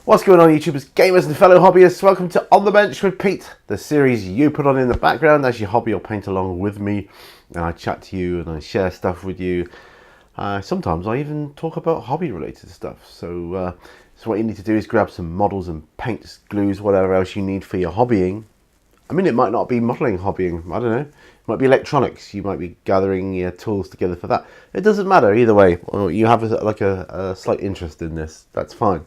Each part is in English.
What's going on, YouTubers, gamers and fellow hobbyists? Welcome to On The Bench with Pete, the series you put on in the background as you hobby or paint along with me, and I chat to you and I share stuff with you. Sometimes I even talk about hobby related stuff. So what you need to do is grab some models and paints, glues, whatever else you need for your hobbying. I mean, it might not be modelling hobbying, I don't know. It might be electronics, you might be gathering your tools together for that. It doesn't matter either way. Or you have a slight interest in this, that's fine.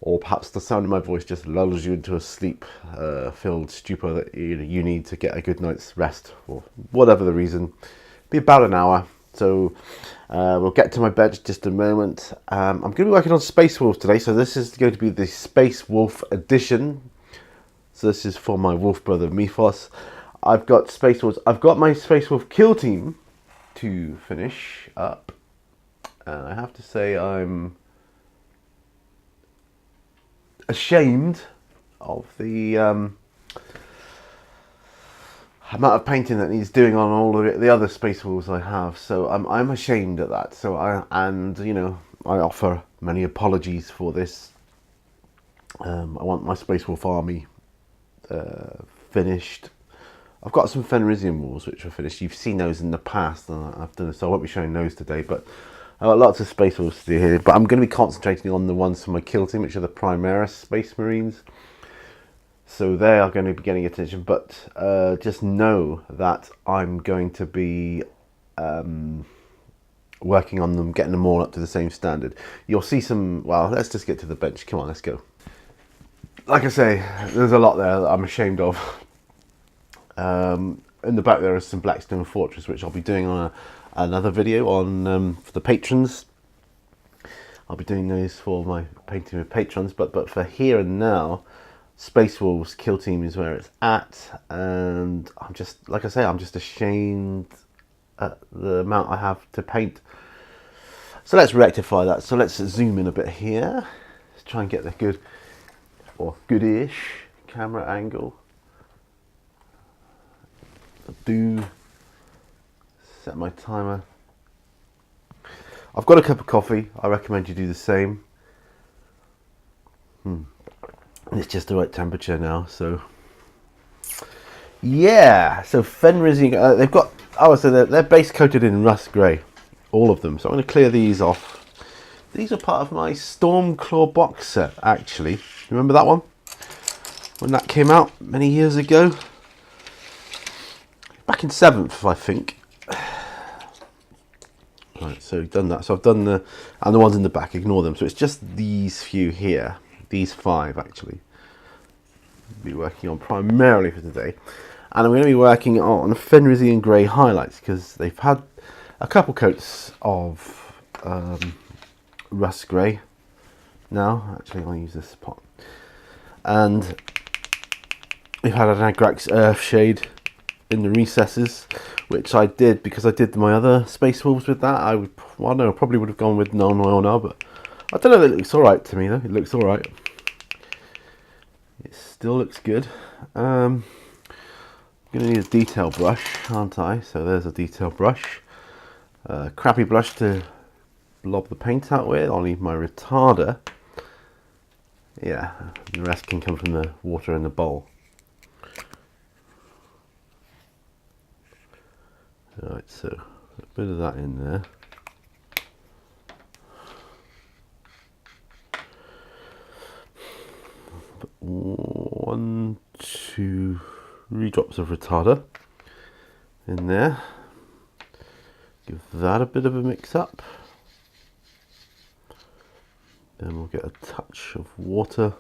Or perhaps the sound of my voice just lulls you into a sleep-filled stupor that you need to get a good night's rest, or whatever the reason. Be about an hour, so we'll get to my bench just a moment. I'm going to be working on Space Wolves today, so this is going to be the Space Wolf edition. So this is for my wolf brother Mythos. I've got Space Wolves. I've got my Space Wolf kill team to finish up, and I have to say I'm ashamed of the amount of painting that needs doing on all of the other Space Wolves I have. So I'm ashamed at that. So I offer many apologies for this. I want my Space Wolf army finished. I've got some Fenrisian Wolves which are finished. You've seen those in the past, and I've done so I won't be showing those today, but I've got lots of Space Wolves to do here, but I'm going to be concentrating on the ones for my kill team, which are the Primaris Space Marines. So they are going to be getting attention, but just know that I'm going to be working on them, getting them all up to the same standard. You'll see some, well, let's just get to the bench. Come on, let's go. Like I say, there's a lot there that I'm ashamed of. In the back there is some Blackstone Fortress, which I'll be doing on another video on for the patrons. I'll be doing those for my painting with patrons, but for here and now, Space Wolves kill team is where it's at, and I'm just, like I say, I'm just ashamed at the amount I have to paint. So let's rectify that. So let's zoom in a bit here. Let's try and get the good or good-ish camera angle. Do set my timer. I've got a cup of coffee. I recommend you do the same. It's just the right temperature now. So yeah. So Fenrisian. They've got. Oh, so they're base coated in rust grey, all of them. So I'm going to clear these off. These are part of my Stormclaw box set. Actually, remember that one when that came out many years ago? Back in 7th, I think. Right, so we've done that. So I've done the ones in the back, ignore them. So it's just these few here, these 5 actually. I'll be working on primarily for today. And I'm going to be working on Fenrisian Grey highlights, because they've had a couple coats of rust grey now. Actually, I'll use this pot. And we've had an Agrax Earth shade in the recesses, which I did because I did my other Space Wolves with that. I probably would have gone with non-oil now, but I don't know, it looks alright to me though. It looks alright. It still looks good. I'm going to need a detail brush, aren't I? So there's a detail brush. Crappy brush to blob the paint out with. I'll need my retarder. Yeah, the rest can come from the water in the bowl. Right, so a bit of that in there. Put 1, 2, 3 drops of retarder in there. Give that a bit of a mix up. Then we'll get a touch of water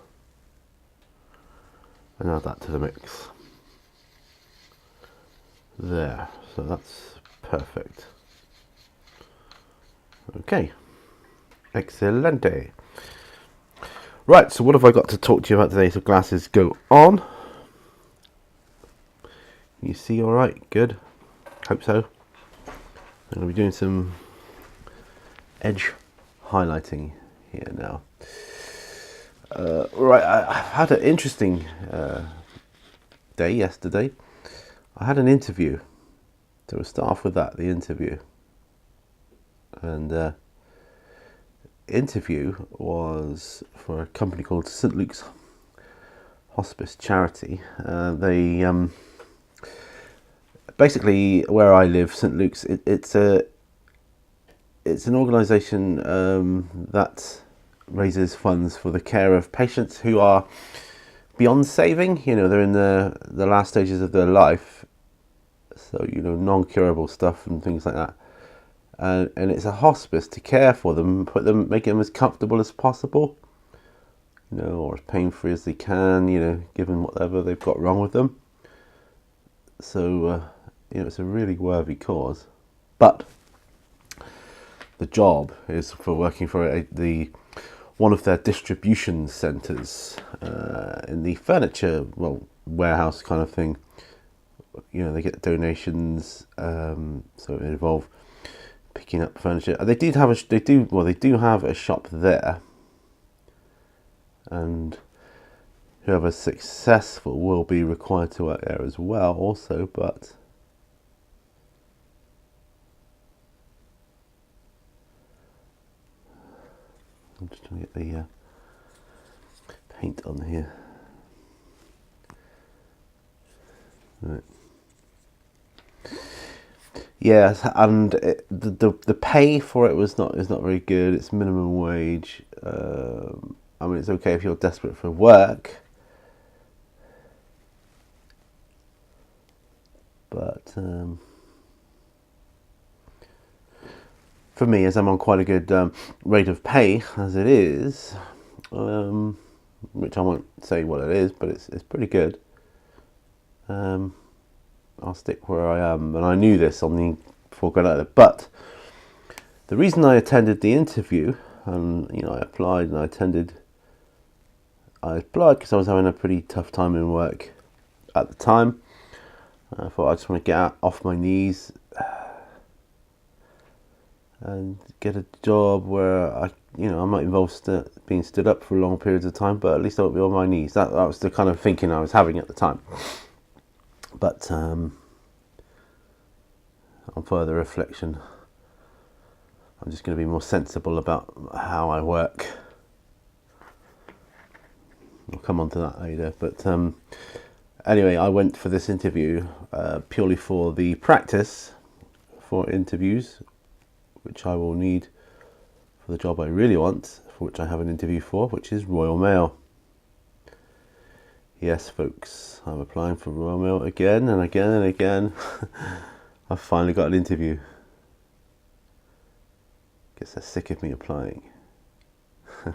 and add that to the mix. There, so that's perfect. Okay, excelente. Right, so what have I got to talk to you about today? So glasses go on. You see all right? Good. Hope so. I'm going to be doing some edge highlighting here now. Right, I had an interesting day yesterday. I had an interview, so we'll start off with that, the interview. And interview was for a company called St Luke's Hospice Charity. They basically, where I live, St Luke's, it's an organisation that raises funds for the care of patients who are beyond saving. You know, they're in the last stages of their life, so non-curable stuff and things like that. And it's a hospice to care for them, make them as comfortable as possible, or as pain-free as they can, given whatever they've got wrong with them. So, it's a really worthy cause. But the job is for working for one of their distribution centres in the furniture, warehouse kind of thing. They get donations, so it involves picking up furniture. They do have a shop there, and whoever's successful will be required to work there as well also. But I'm just trying to get the paint on here. Right. Yeah, and the pay for it is not very good. It's minimum wage. I mean, it's okay if you're desperate for work, but for me, as I'm on quite a good rate of pay as it is, which I won't say what it is, but it's pretty good. I'll stick where I am, and I knew this before going out there. But the reason I attended the interview, and I applied and I applied because I was having a pretty tough time in work at the time. I thought I just want to get off my knees and get a job where I might involve being stood up for long periods of time, but at least I won't be on my knees. That was the kind of thinking I was having at the time. But on further reflection, I'm just going to be more sensible about how I work. I'll come on to that later. But anyway, I went for this interview purely for the practice for interviews, which I will need for the job I really want, for which I have an interview for, which is Royal Mail. Yes, folks, I'm applying for Royal Mail again and again and again. I've finally got an interview. Guess they're sick of me applying. I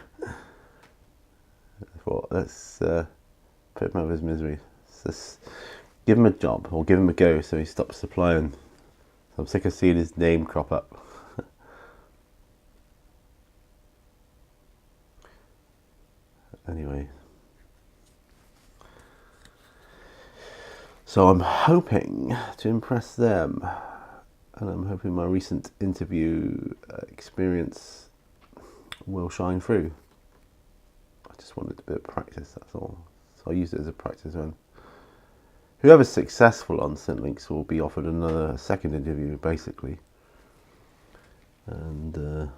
thought, let's put him out of his misery. Let's give him a job, or give him a go so he stops applying. So I'm sick of seeing his name crop up. Anyway. So I'm hoping to impress them, and I'm hoping my recent interview experience will shine through. I just wanted a bit of practice, that's all. So I used it as a practice run. Whoever's successful on St Luke's will be offered another second interview, basically. And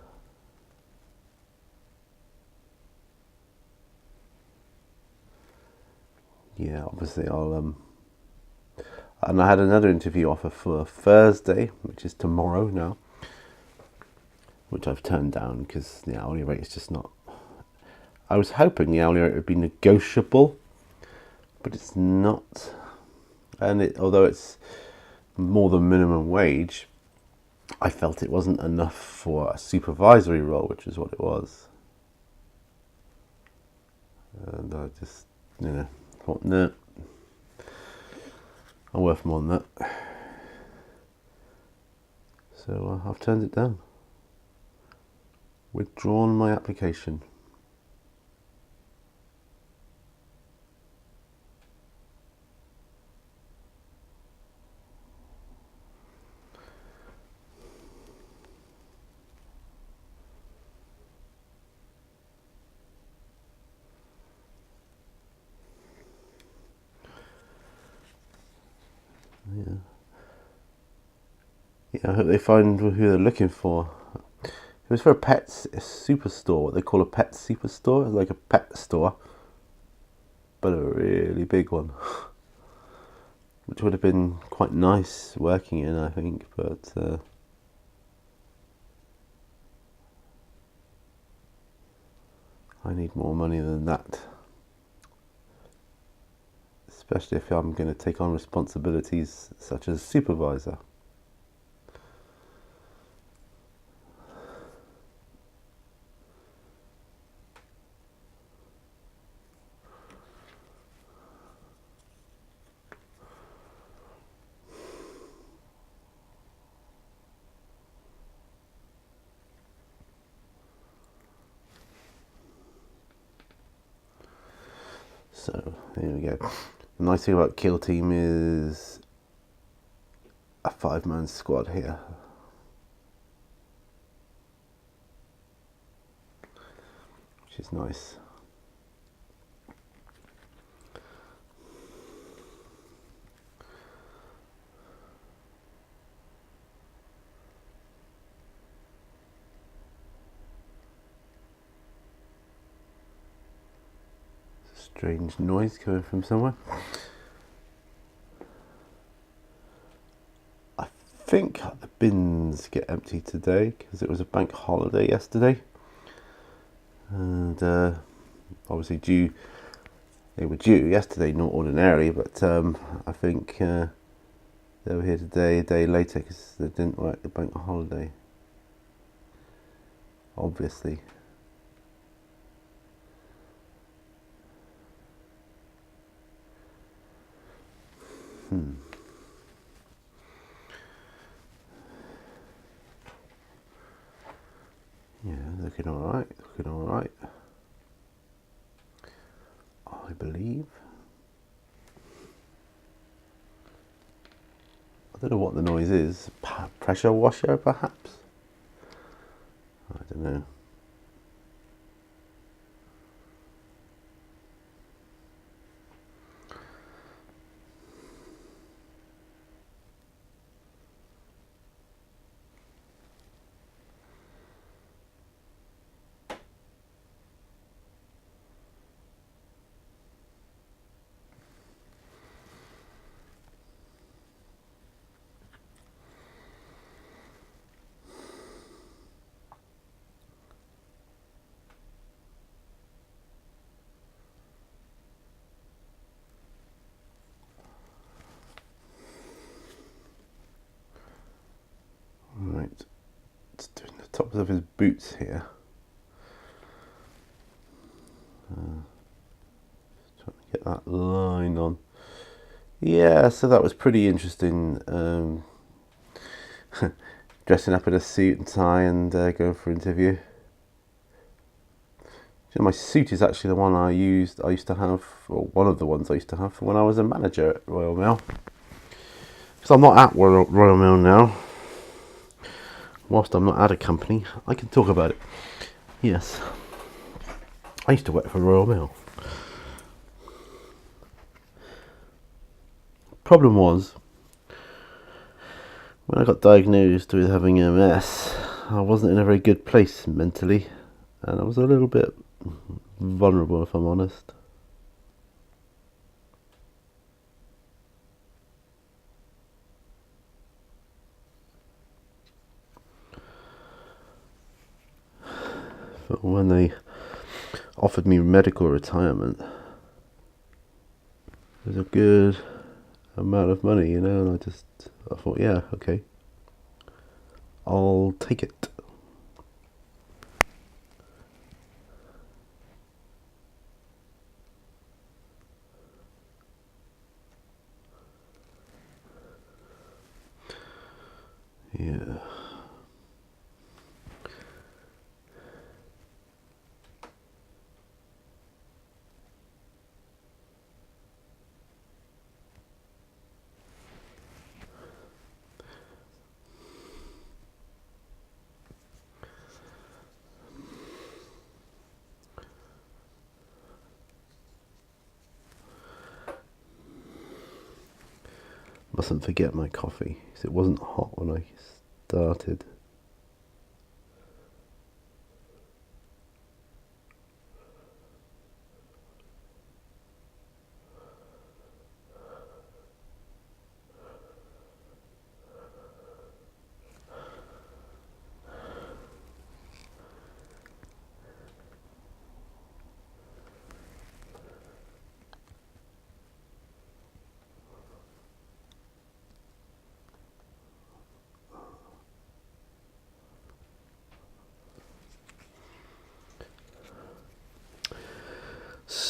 yeah, obviously I'll and I had another interview offer for Thursday, which is tomorrow now, which I've turned down because the hourly rate is just not. I was hoping the hourly rate would be negotiable, but it's not. And although it's more than minimum wage, I felt it wasn't enough for a supervisory role, which is what it was. And I just, thought, no. I'm worth more than that. So I've turned it down. Withdrawn my application. Yeah, I hope they find who they're looking for. It was for a superstore, what they call a pet superstore. It's like a pet store, but a really big one, which would have been quite nice working in, I think, but I need more money than that, especially if I'm going to take on responsibilities such as supervisor. So here we go. The nice thing about Kill Team is a 5-man squad here. Which is nice. Strange noise coming from somewhere. I think the bins get empty today because it was a bank holiday yesterday, and obviously they were due yesterday, not ordinary, but I think they were here today, a day later, because they didn't work the bank holiday, obviously. Yeah, looking alright, looking alright, I believe. I don't know what the noise is. Pressure washer, perhaps? I don't know. Right, it's doing the tops of his boots here. Just trying to get that line on. Yeah, so that was pretty interesting. Dressing up in a suit and tie and going for an interview. You know, my suit is actually the one I used to have, or one of the ones I used to have for when I was a manager at Royal Mail. Because I'm not at Royal Mail now. Whilst I'm not at a company, I can talk about it. Yes, I used to work for Royal Mail. Problem was, when I got diagnosed with having MS, I wasn't in a very good place mentally, and I was a little bit vulnerable, if I'm honest. But when they offered me medical retirement, it was a good amount of money, you know, and I thought, yeah, okay, I'll take it. Yeah. Mustn't forget my coffee, because it wasn't hot when I started.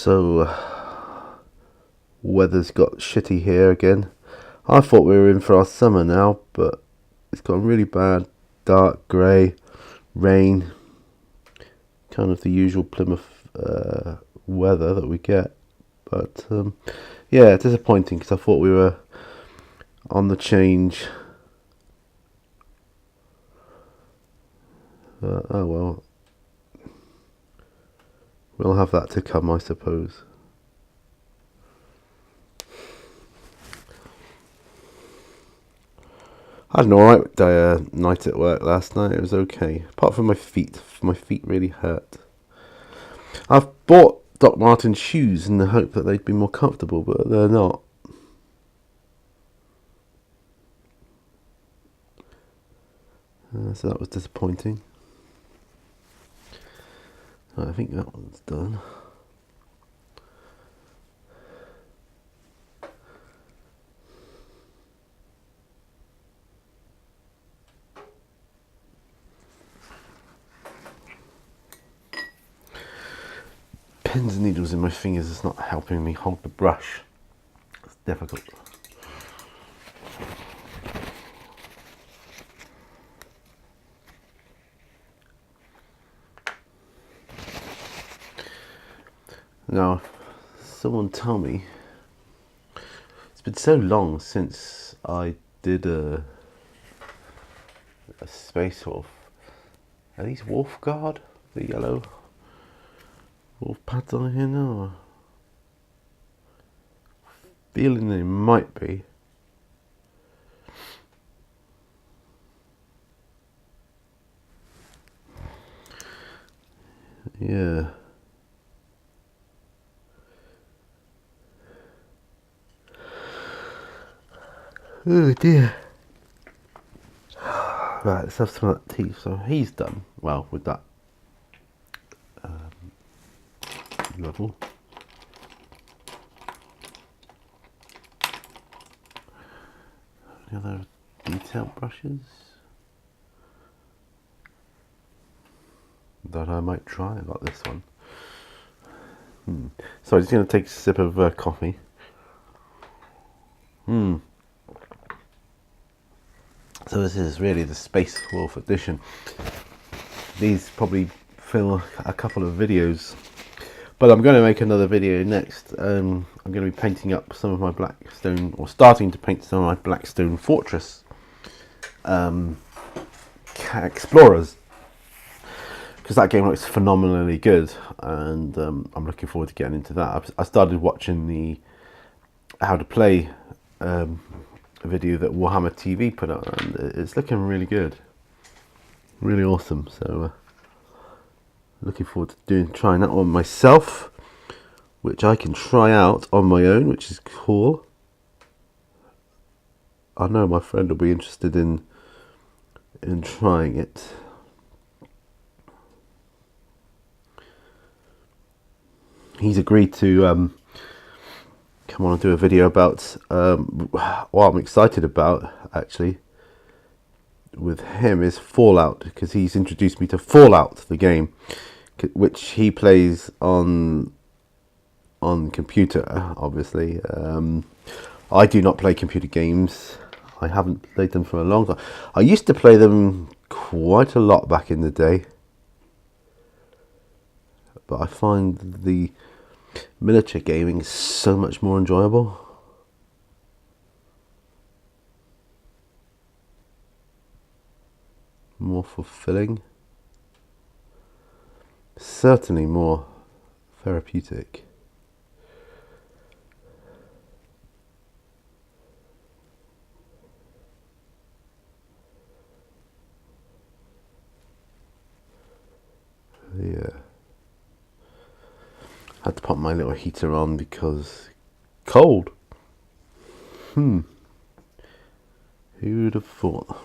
So, weather's got shitty here again. I thought we were in for our summer now, but it's gone really bad. Dark, grey, rain. Kind of the usual Plymouth weather that we get. But, yeah, disappointing because I thought we were on the change. Oh well. We'll have that to come, I suppose. I had an alright night at work last night. It was okay. Apart from my feet. My feet really hurt. I've bought Doc Martens shoes in the hope that they'd be more comfortable, but they're not. So that was disappointing. I think that one's done. Pins and needles in my fingers is not helping me hold the brush. It's difficult. Now, someone tell me, it's been so long since I did a Space Wolf. Are these Wolf Guard? The yellow wolf pads on here now? Feeling they might be. Yeah. Oh dear. Right, let's have some of that tea. So he's done well with that level. Any other detail brushes that I might try? About this one. So I'm just going to take a sip of coffee. So this is really the Space Wolf edition. These probably fill a couple of videos, but I'm going to make another video next. I'm going to be painting up some of my Blackstone, or starting to paint some of my Blackstone Fortress Explorers, because that game looks phenomenally good, and I'm looking forward to getting into that. I started watching the how to play video that Warhammer TV put out, and it's looking really good, really awesome. So looking forward to trying that one myself, which I can try out on my own, which is cool. I know my friend will be interested in trying it. He's agreed to come on and do a video about what I'm excited about, actually, with him is Fallout, because he's introduced me to Fallout, the game, which he plays on computer, obviously. I do not play computer games. I haven't played them for a long time. I used to play them quite a lot back in the day, but I find the miniature gaming is so much more enjoyable. More fulfilling. Certainly more therapeutic. Yeah. Had to put my little heater on because cold. Who'd have thought?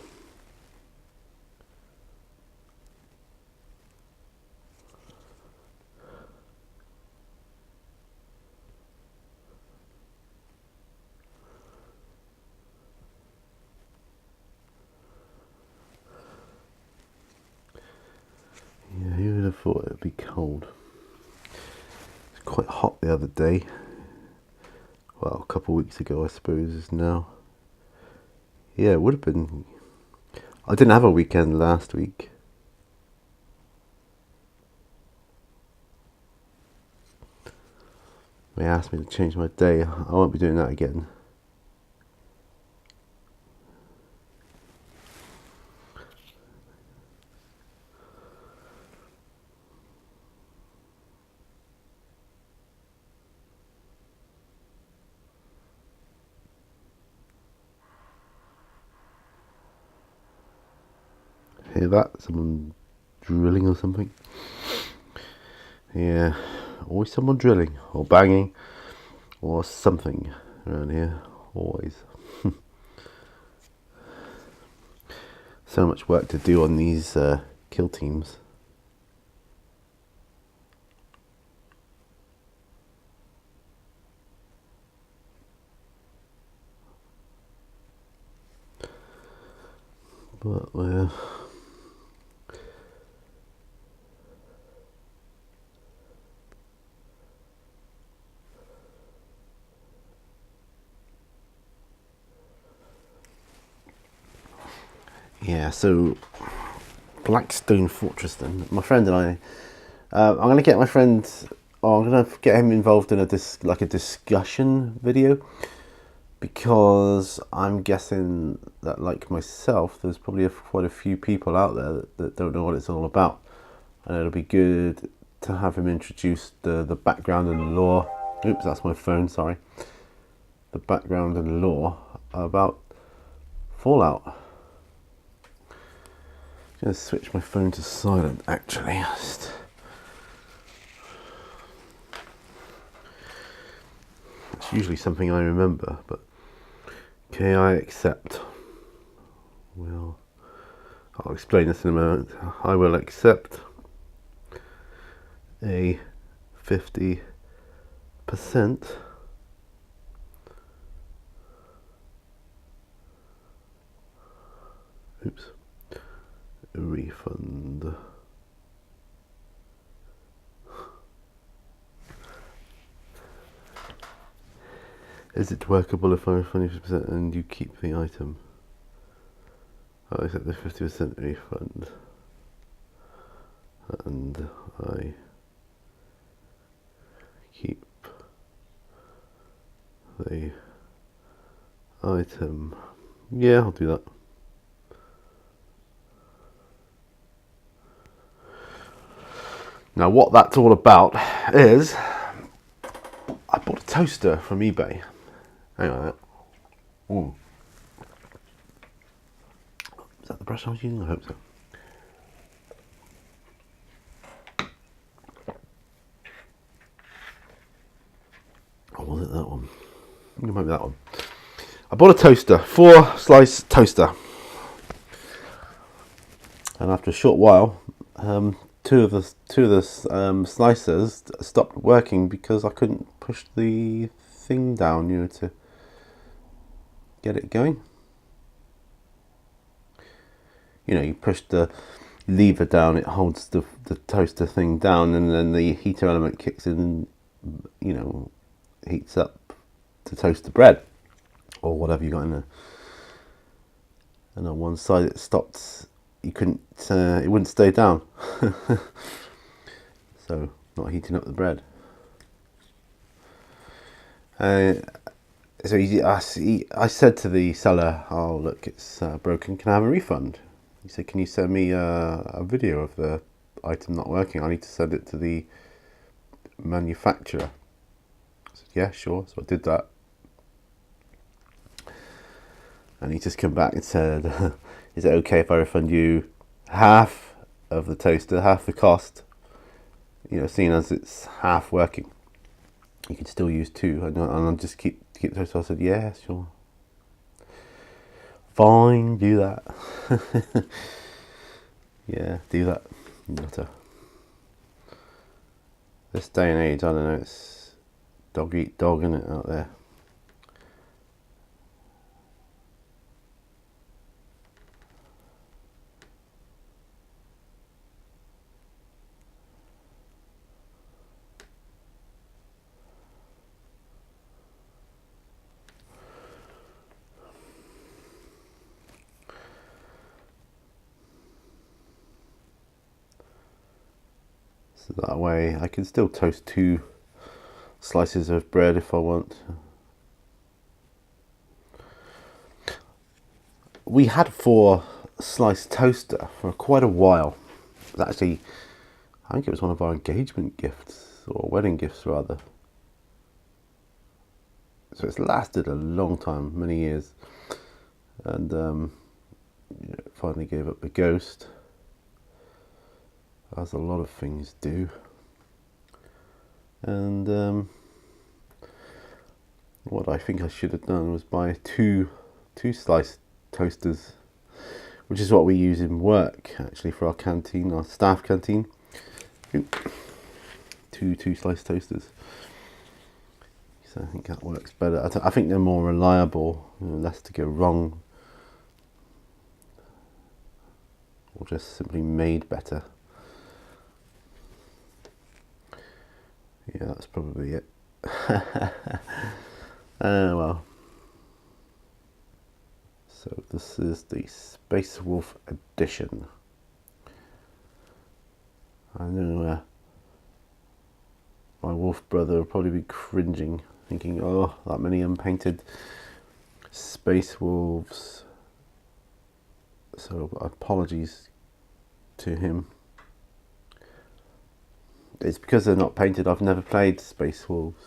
Yeah, who would have thought it'd be cold? It's quite hot the other day. Well, a couple of weeks ago, I suppose now. Yeah, it would have been. I didn't have a weekend last week. They asked me to change my day. I won't be doing that again. Hear that? Someone drilling or something? Yeah, always someone drilling or banging or something around here. Always. So much work to do on these kill teams. But yeah, so Blackstone Fortress then. My friend and I, I'm going to get my friend, I'm going to get him involved in a discussion video, because I'm guessing that, like myself, there's probably quite a few people out there that don't know what it's all about, and it'll be good to have him introduce the background and lore. Oops, that's my phone, sorry. The background and lore about Fallout. I'm going to switch my phone to silent, actually. It's usually something I remember, but okay, I accept. Well, I'll explain this in a moment. I will accept a 50% refund. Is it workable if I refund 50% and you keep the item? I'll accept the 50% refund and I keep the item. Yeah, I'll do that. Now what that's all about is, I bought a toaster from eBay. Hang on a minute. Ooh. Is that the brush I was using? I hope so. Or was it that one? I think it might be that one. I bought a toaster, 4-slice toaster. And after a short while, two of the slicers stopped working because I couldn't push the thing down, to get it going. You push the lever down, it holds the toaster thing down, and then the heater element kicks in, heats up to toast the bread or whatever you got in there. And on one side it stopped. You couldn't. It wouldn't stay down. So not heating up the bread. So I said to the seller, "Oh look, it's broken. Can I have a refund?" He said, "Can you send me a video of the item not working? I need to send it to the manufacturer." I said, "Yeah, sure." So I did that. And he just came back and said, "Is it okay if I refund you half of the toaster, half the cost? Seeing as it's half working, you can still use two, and I'll just keep the toaster." I said, "Yeah, sure. Fine, do that." Yeah, do that. This day and age, I don't know, it's dog eat dog, isn't it, out there? So that way I can still toast 2 slices of bread if I want. We had 4 slice toaster for quite a while. It was actually, I think it was one of our engagement gifts, or wedding gifts rather. So it's lasted a long time, many years. And finally gave up the ghost, as a lot of things do. And what I think I should have done was buy 2 slice toasters, which is what we use in work actually for our canteen, our staff canteen. 2 slice toasters. So I think that works better. I think they're more reliable, less to go wrong, or just simply made better. Yeah, that's probably it. Well. So this is the Space Wolf edition. I know my wolf brother will probably be cringing, thinking, oh, that many unpainted Space Wolves. So apologies to him. It's because they're not painted. I've never played Space Wolves.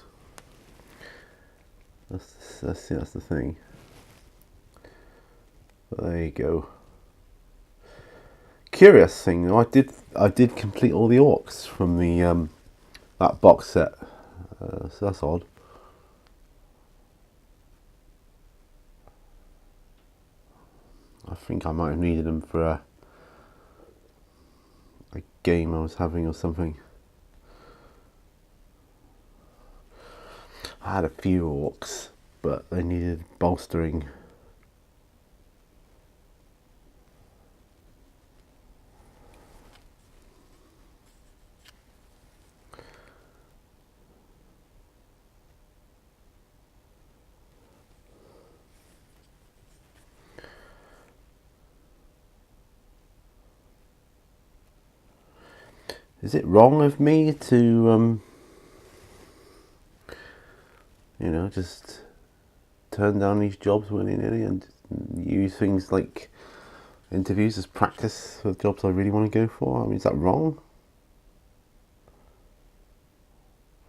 That's the thing. But there you go. Curious thing though, I did complete all the orcs from the that box set. So that's odd. I think I might have needed them for a game I was having or something. I had a few orcs, but they needed bolstering. Is it wrong of me to just turn down these jobs willy-nilly and use things like interviews as practice for the jobs I really want to go for? I mean, is that wrong?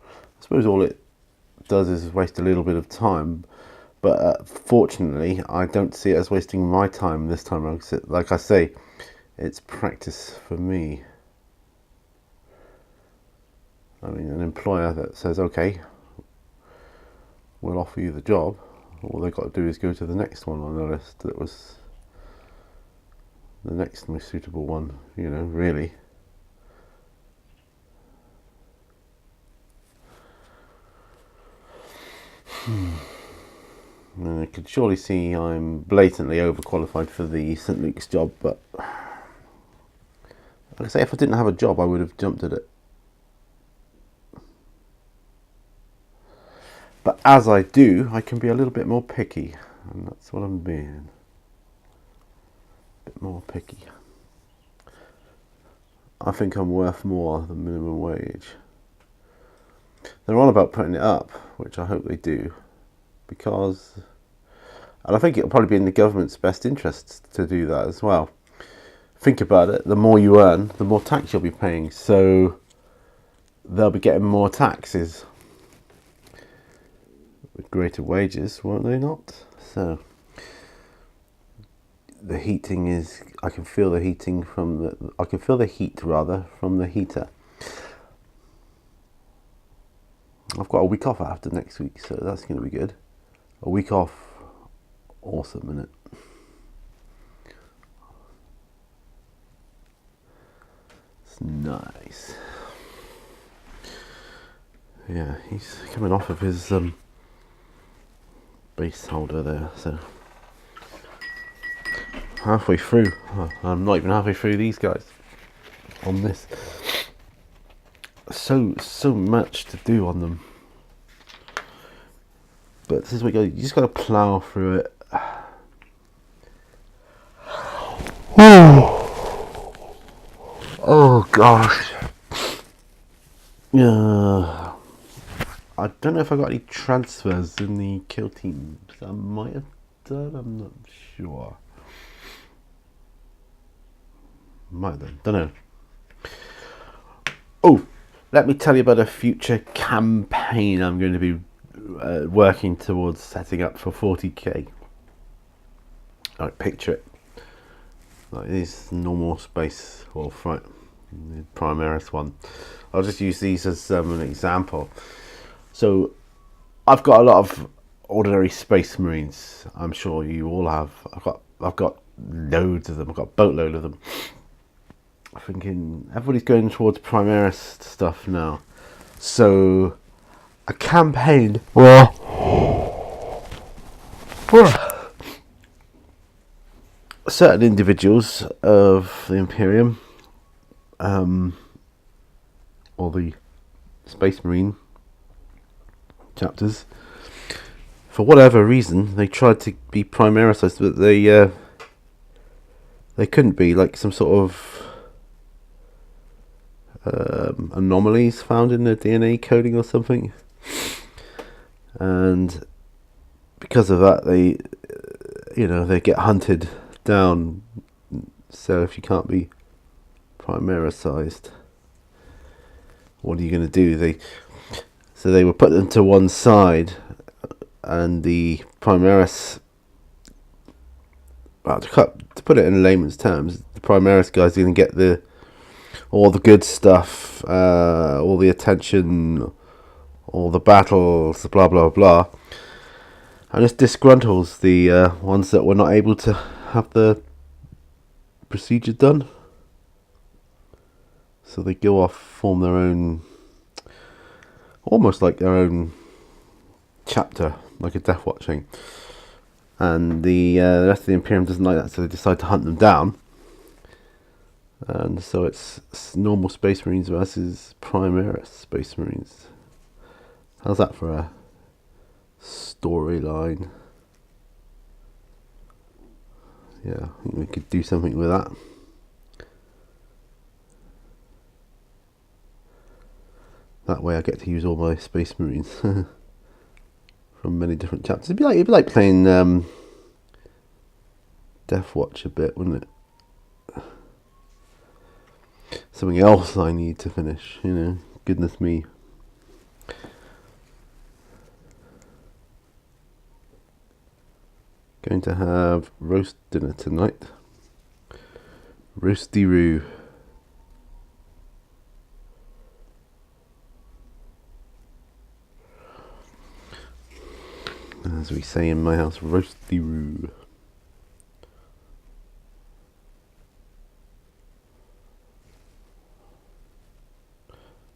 I suppose all it does is waste a little bit of time, but fortunately I don't see it as wasting my time this time around. Like I say, it's practice for me. I mean, an employer that says, okay, we'll offer you the job, all they've got to do is go to the next one on the list that was the next most suitable one, really. And I could surely see I'm blatantly overqualified for the St. Luke's job, but like I say, if I didn't have a job, I would have jumped at it. But as I do, I can be a little bit more picky, and that's what I'm being. A bit more picky. I think I'm worth more than minimum wage. They're on about putting it up, which I hope they do, because, and I think it'll probably be in the government's best interests to do that as well. Think about it, the more you earn, the more tax you'll be paying, so they'll be getting more taxes with greater wages, won't they not? So the heating is, I can feel the heating from the, I can feel the heat rather from the heater. I've got a week off after next week, so that's going to be good. A week off, awesome, isn't it? It's nice. Yeah, he's coming off of his base holder there, so halfway through. Oh, I'm not even halfway through these guys on this. So much to do on them, but this is what you just got to plow through it. Oh gosh, Yeah. I don't know if I got any transfers in the kill teams. I might have done. I'm not sure. Might have done. Don't know. Oh, let me tell you about a future campaign I'm going to be working towards setting up for 40k. Like, picture it. Like this normal space or front, the Primaris one. I'll just use these as an example. So I've got a lot of ordinary Space Marines. I'm sure you all have. I've got loads of them. I've got a boatload of them. I'm thinking everybody's going towards Primaris stuff now. So a campaign where certain individuals of the Imperium, or the Space Marine chapters, for whatever reason, they tried to be Primarised, but they couldn't be, like some sort of anomalies found in their DNA coding or something, and because of that, they get hunted down. So if you can't be Primarised, what are you going to do? They were put them to one side, and the Primaris, well, to put it in layman's terms, the Primaris guys are going to get all the good stuff, all the attention, all the battles, blah blah blah, and this disgruntles the ones that were not able to have the procedure done. So they go off, form their own, almost like their own chapter, like a death watching, and the rest of the Imperium doesn't like that, so they decide to hunt them down. And so it's normal Space Marines versus Primaris Space Marines. How's that for a storyline? Yeah, I think we could do something with that. That way I get to use all my Space Marines from many different chapters. It'd be like playing Death Watch a bit, wouldn't it? Something else I need to finish, goodness me. Going to have roast dinner tonight. Roasty-roo. As we say in my house, roasty-roo.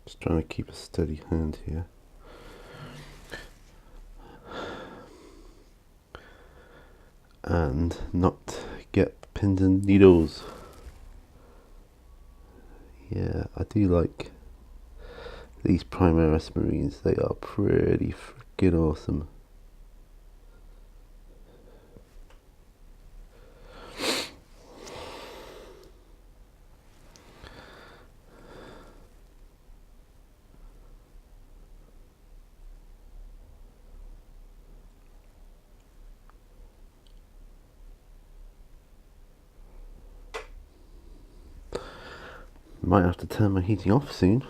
Just trying to keep a steady hand here. And not get pins and needles. Yeah, I do like these Primaris Marines. They are pretty freaking awesome. Might have to turn my heating off soon.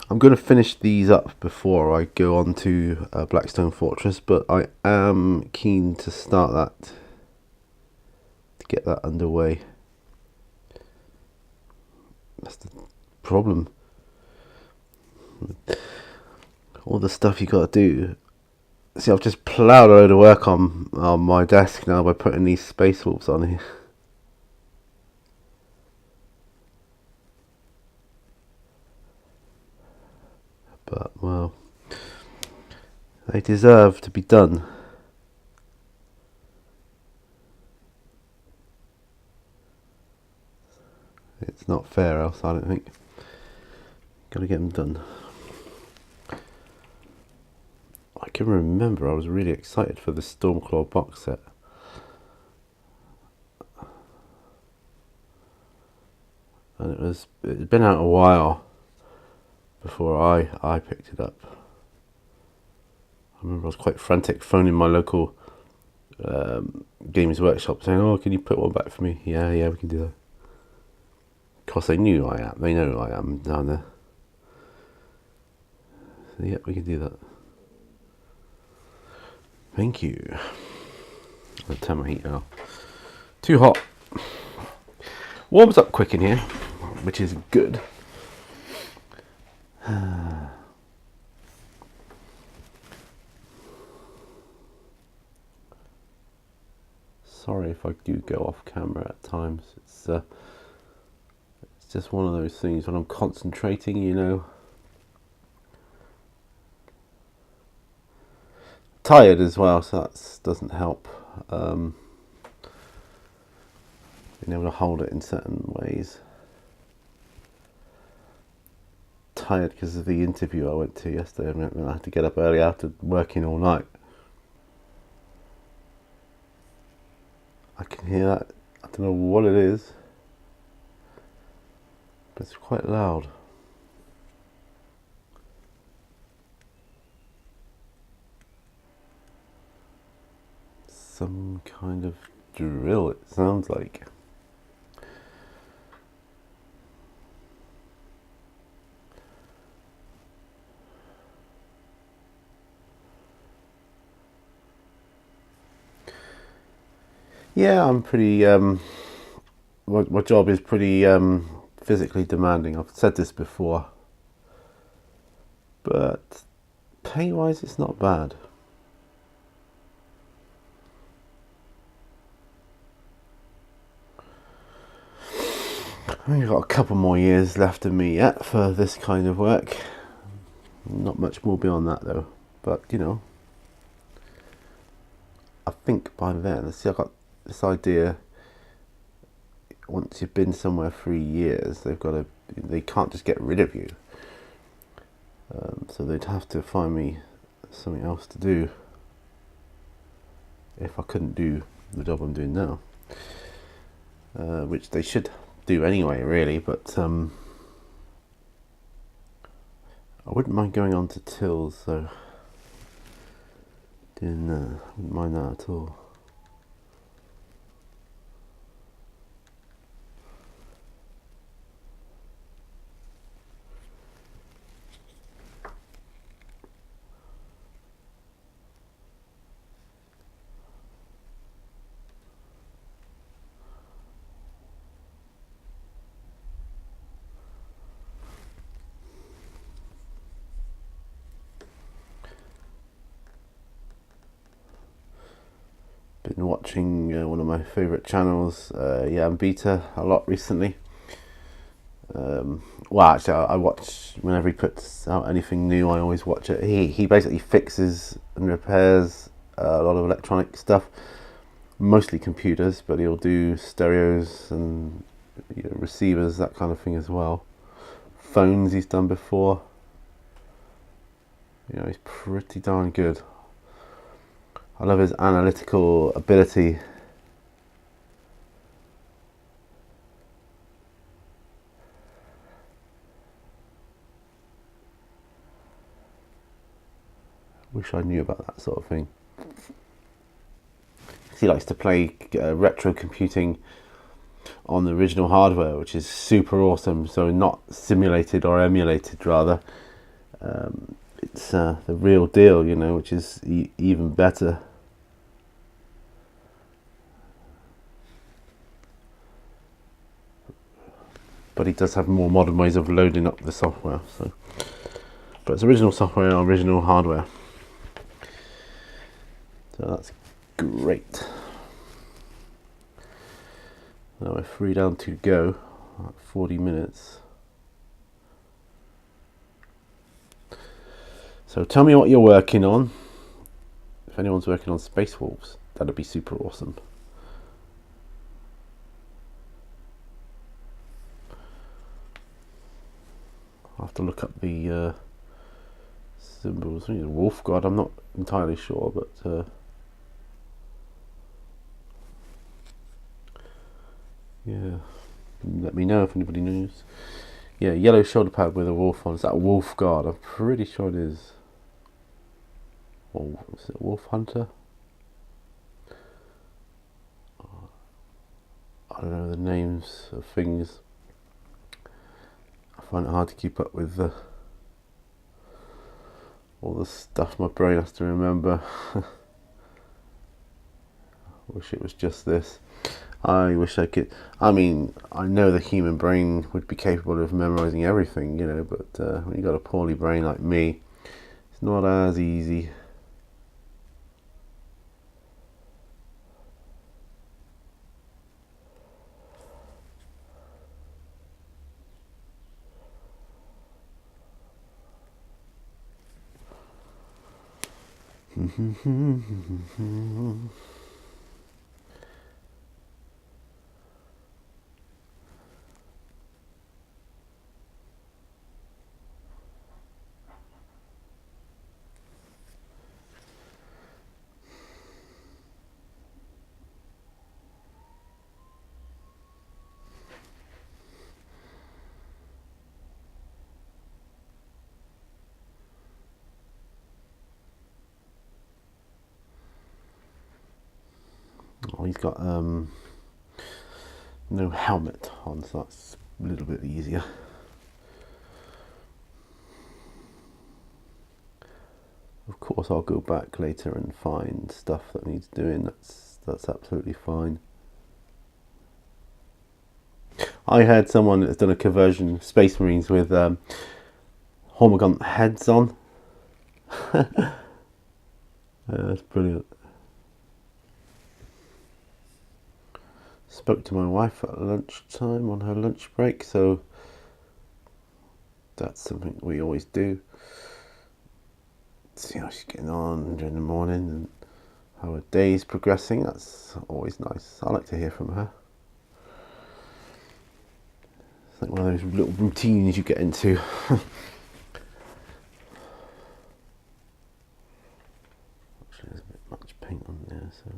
I'm going to finish these up before I go on to Blackstone Fortress, but I am keen to start that, to get that underway. That's the problem. All the stuff you got to do. See, I've just ploughed a load of work on my desk now by putting these Space Wolves on here. But, well, they deserve to be done. It's not fair else, I don't think. Gotta get them done. I can remember I was really excited for the Stormclaw box set. and it'd been out a while before I picked it up. I remember I was quite frantic, phoning my local Games Workshop saying, "Oh, can you put one back for me?" Yeah, we can do that. Of course, they knew who I am. They know who I am down there. So, yeah, we can do that. Thank you. I'll turn my heat off. Too hot. Warms up quick in here, which is good. Sorry if I do go off camera at times. It's just one of those things when I'm concentrating, you know. Tired as well, so that doesn't help. Being able to hold it in certain ways. Tired because of the interview I went to yesterday. I had to get up early after working all night. I can hear that. I don't know what it is, but it's quite loud. Some kind of drill, it sounds like. Yeah, I'm pretty. My job is pretty physically demanding. I've said this before, but pay-wise, it's not bad. I've got a couple more years left in me yet for this kind of work. Not much more beyond that though. But you know, I think by then, see, I've got this idea. Once you've been somewhere 3 years, they can't just get rid of you. So they'd have to find me something else to do if I couldn't do the job I'm doing now, which they should do anyway, really. But I wouldn't mind going on to tills, so wouldn't mind that at all. Been watching one of my favourite channels, Beta, a lot recently. Well, actually, I watch whenever he puts out anything new. I always watch it. He basically fixes and repairs a lot of electronic stuff, mostly computers, but he'll do stereos and receivers, that kind of thing as well. Phones he's done before. You know, he's pretty darn good. I love his analytical ability. Wish I knew about that sort of thing. He likes to play retro computing on the original hardware, which is super awesome. So not simulated or emulated, rather. It's the real deal, you know, which is even better. But he does have more modern ways of loading up the software. So, but it's original software, original hardware. So that's great. Now we're 3 down to go, 40 minutes. So tell me what you're working on. If anyone's working on Space Wolves, that'd be super awesome. I'll have to look up the symbols. I think it's Wolf God, I'm not entirely sure, but yeah. Let me know if anybody knows. Yeah, yellow shoulder pad with a wolf on. Is that a wolf guard? I'm pretty sure it is. Or is it a wolf hunter? I don't know the names of things. I find it hard to keep up with all the stuff my brain has to remember. Wish it was just this. I wish I could. I mean, I know the human brain would be capable of memorizing everything, you know, but when you got a poorly brain like me, it's not as easy. Oh, he's got no helmet on, so that's a little bit easier. Of course, I'll go back later and find stuff that needs doing. That's absolutely fine. I had someone that's done a conversion of Space Marines with Hormigaunt heads on. That's brilliant. Spoke to my wife at lunchtime on her lunch break, so that's something we always do. See how she's getting on during the morning and how her day's progressing. That's always nice. I like to hear from her. It's like one of those little routines you get into. Actually, there's a bit much paint on there, so.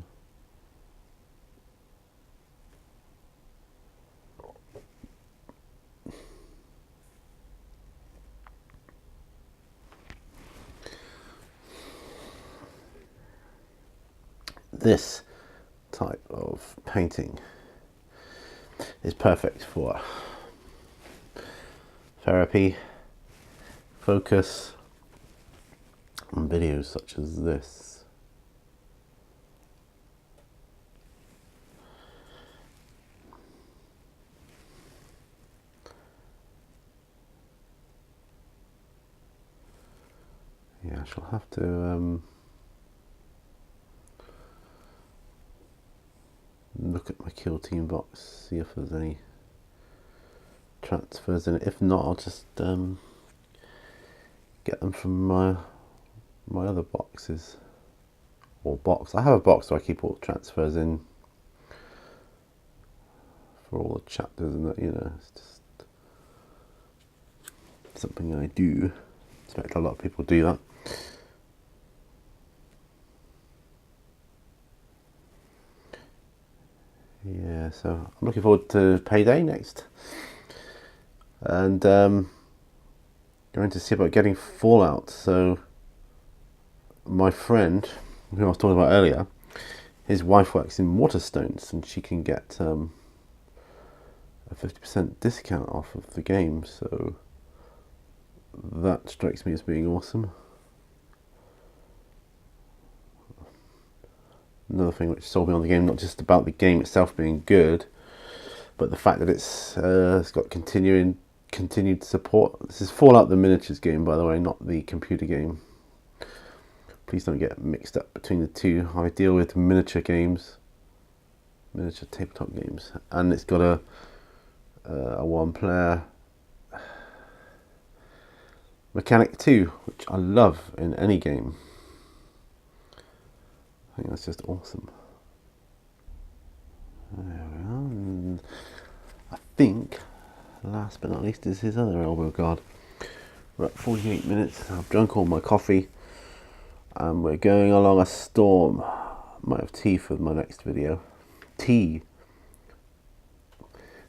This type of painting is perfect for therapy, focus, on videos such as this. Yeah, I shall have to look at my kill team box, see if there's any transfers in it. If not, I'll just get them from my other boxes, or box. I have a box where I keep all the transfers in for all the chapters, and that, you know, it's just something I do. I expect a lot of people do that. Yeah, so I'm looking forward to payday next, and going to see about getting Fallout. So my friend, who I was talking about earlier, his wife works in Waterstones, and she can get a 50% discount off of the game. So that strikes me as being awesome. Another thing which sold me on the game, not just about the game itself being good, but the fact that it's got continued support. This is Fallout the miniatures game, by the way, not the computer game. Please don't get mixed up between the two. I deal with miniature games, miniature tabletop games, and it's got a one-player mechanic too, which I love in any game. I think that's just awesome. There we are. And I think, last but not least, is his other elbow guard. We're at 48 minutes. I've drunk all my coffee, and we're going along a storm. I might have tea for my next video. Tea.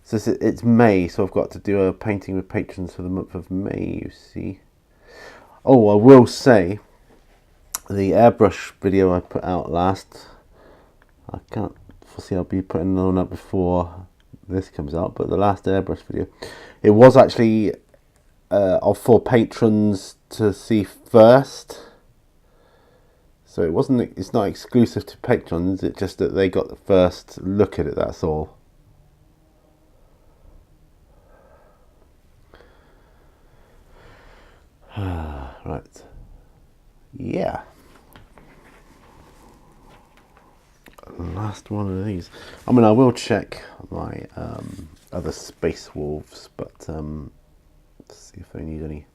So it's May, so I've got to do a painting with patrons for the month of May, you see. Oh, I will say, the airbrush video I put out last, I can't foresee I'll be putting one up before this comes out, but the last airbrush video, it was actually for patrons to see first. So it's not exclusive to patrons, it's just that they got the first look at it, that's all. Right. Yeah. Last one of these. I mean, I will check my other Space Wolves, but let's see if they need any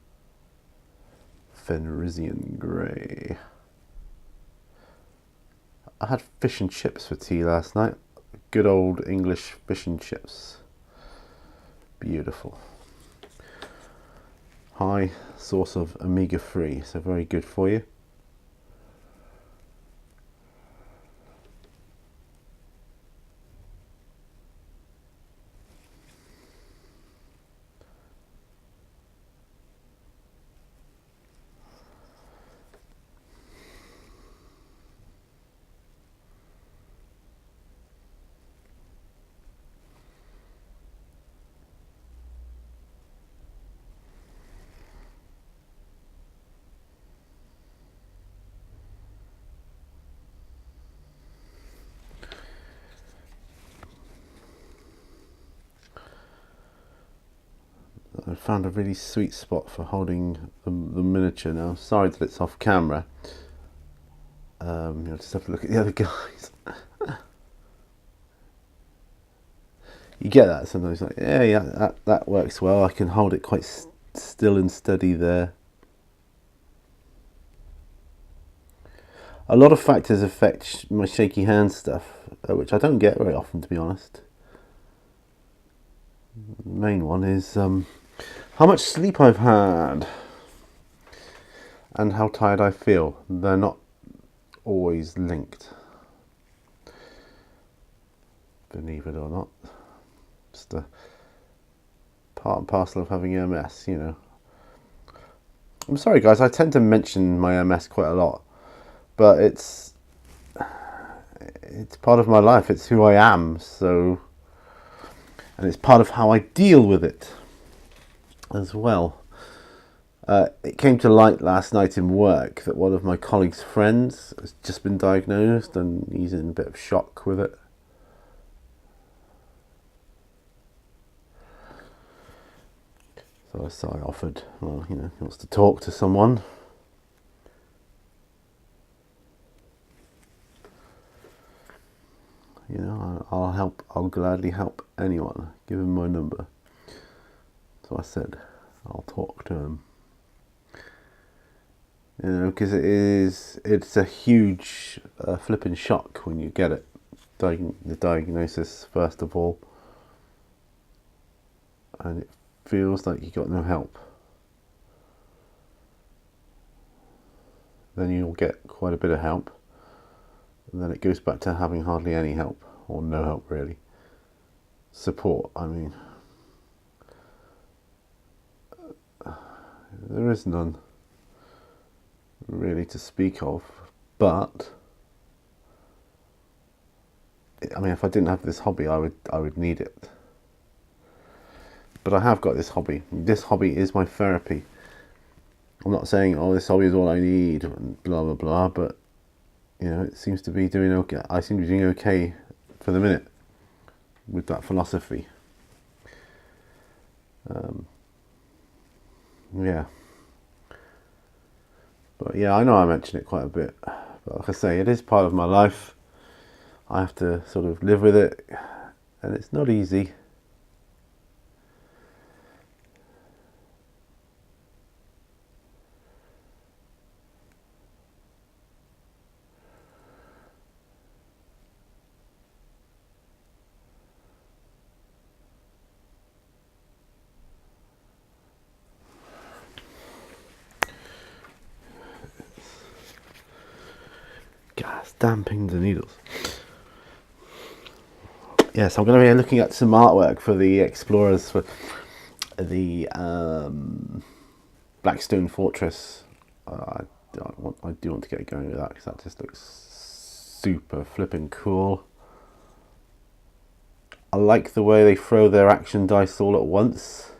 Fenrisian Grey. I had fish and chips for tea last night. Good old English fish and chips. Beautiful. High source of omega-3, so very good for you. I found a really sweet spot for holding the miniature now. Sorry that it's off camera. You'll just have to look at the other guys. You get that sometimes, like, yeah, that works well. I can hold it quite still and steady there. A lot of factors affect my shaky hand stuff, which I don't get very often, to be honest. The main one is how much sleep I've had and how tired I feel. They're not always linked, believe it or not. Just a part and parcel of having MS, you know. I'm sorry guys, I tend to mention my MS quite a lot, but it's part of my life, it's who I am, so, and it's part of how I deal with it as well. It came to light last night in work that one of my colleagues' friends has just been diagnosed and he's in a bit of shock with it. So I offered, well, you know, he wants to talk to someone. You know, I'll help, I'll gladly help anyone. Give him my number. So I said, I'll talk to him. You know, because it's a huge flipping shock when you get it. The diagnosis, first of all. And it feels like you got no help. Then you'll get quite a bit of help. And then it goes back to having hardly any help, or no help really. Support, I mean. There is none really to speak of, but I mean, if I didn't have this hobby, I would need it. But I have got this hobby. This hobby is my therapy. I'm not saying, oh, this hobby is all I need, and blah blah blah, but you know, it seems to be doing okay. I seem to be doing okay for the minute with that philosophy. Yeah. But yeah, I know I mention it quite a bit. But like I say, it is part of my life. I have to sort of live with it, and it's not easy. Gas, damn pins and needles. Yes, I'm going to be looking at some artwork for the Explorers for the Blackstone Fortress. I do want to get going with that because that just looks super flipping cool. I like the way they throw their action dice all at once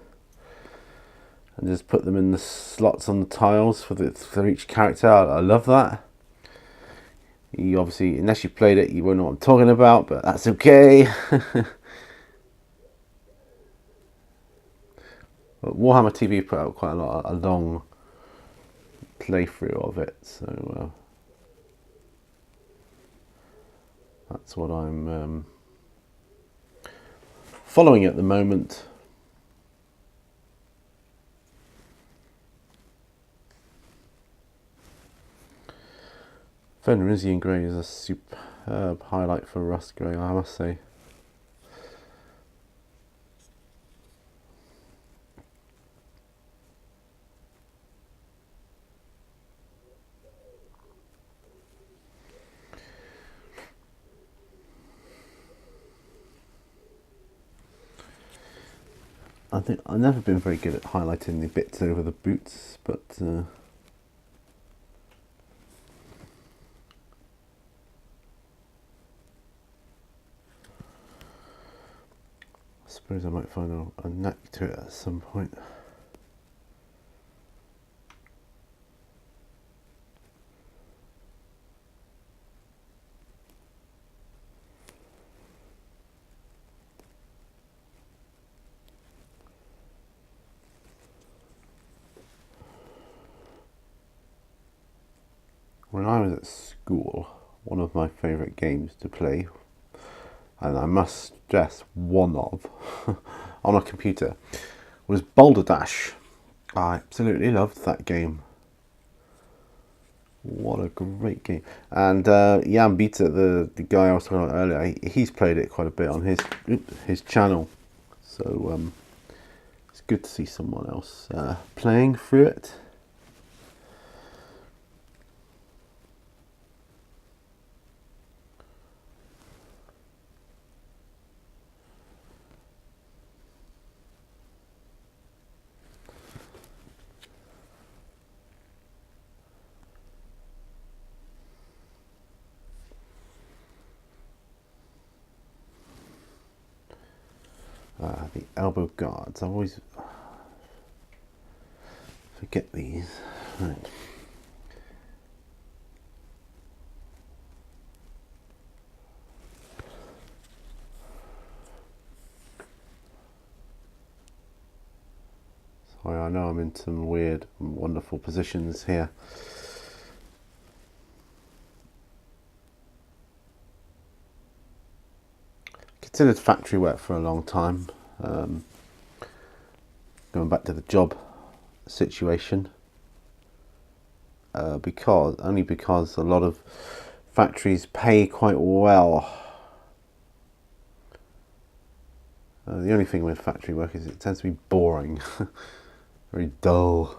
and just put them in the slots on the tiles for each character. I love that. You obviously, unless you played it, you won't know what I'm talking about, but that's okay. Warhammer TV put out quite a long playthrough of it, so that's what I'm following at the moment. Fenrisian Grey is a superb highlight for Rust Grey, I must say. I think I've never been very good at highlighting the bits over the boots, but I suppose I might find a knack to it at some point. When I was at school, one of my favourite games to play, and I must stress one of, on a computer, was Boulder Dash. I absolutely loved that game. What a great game. And Jan Beta, the guy I was talking about earlier, he's played it quite a bit on his channel. So it's good to see someone else playing through it. The elbow guards, I always forget these. Right. Sorry, I know I'm in some weird, wonderful positions here. Considered factory work for a long time. Going back to the job situation, because a lot of factories pay quite well. The only thing with factory work is it tends to be boring, very dull.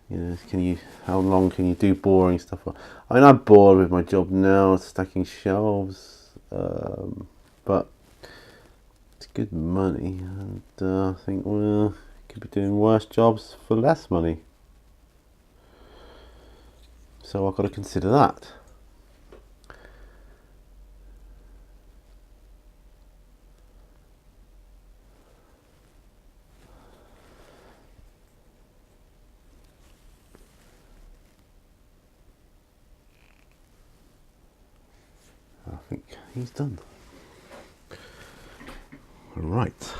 You know, how long can you do boring stuff? I mean, I'm bored with my job now, stacking shelves, but it's good money, and I think, well, could be doing worse jobs for less money. So I've got to consider that. I think he's done. Right.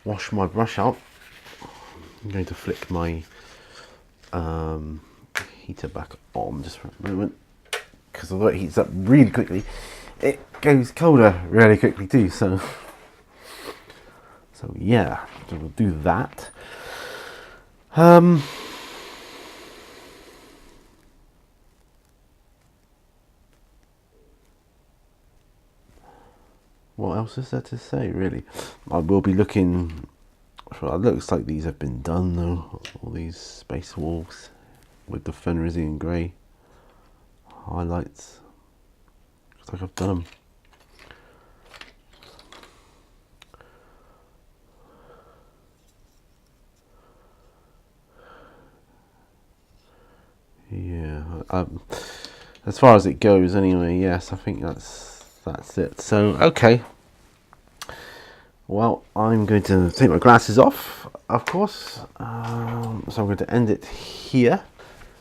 Wash my brush out. I'm going to flick my heater back on just for a moment, because although it heats up really quickly, it goes colder really quickly too. So yeah, so we'll do that. What else is there to say, really? I will be looking for, it looks like these have been done though, all these space wolves with the Fenrisian Grey highlights. Looks like I've done them. Yeah, as far as it goes anyway, yes, I think that's it. So, okay. Well, I'm going to take my glasses off, of course. So I'm going to end it here.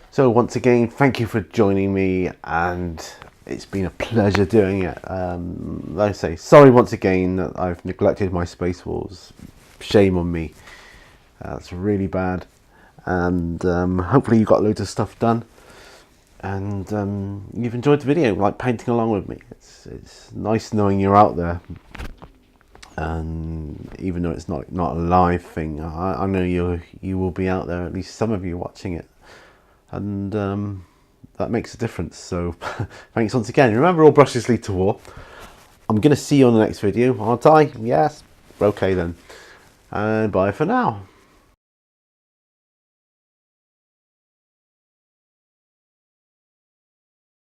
So once again, thank you for joining me, and it's been a pleasure doing it. Like I say, sorry once again that I've neglected my Space Wars. Shame on me. That's really bad. And hopefully you got loads of stuff done, and you've enjoyed the video, like painting along with me. It's nice knowing you're out there, and even though it's not a live thing, I know you will be out there, at least some of you watching it, and that makes a difference. So thanks once again. Remember, all brushes lead to war. I'm gonna see you on the next video, aren't I? Yes. Okay then, and bye for now.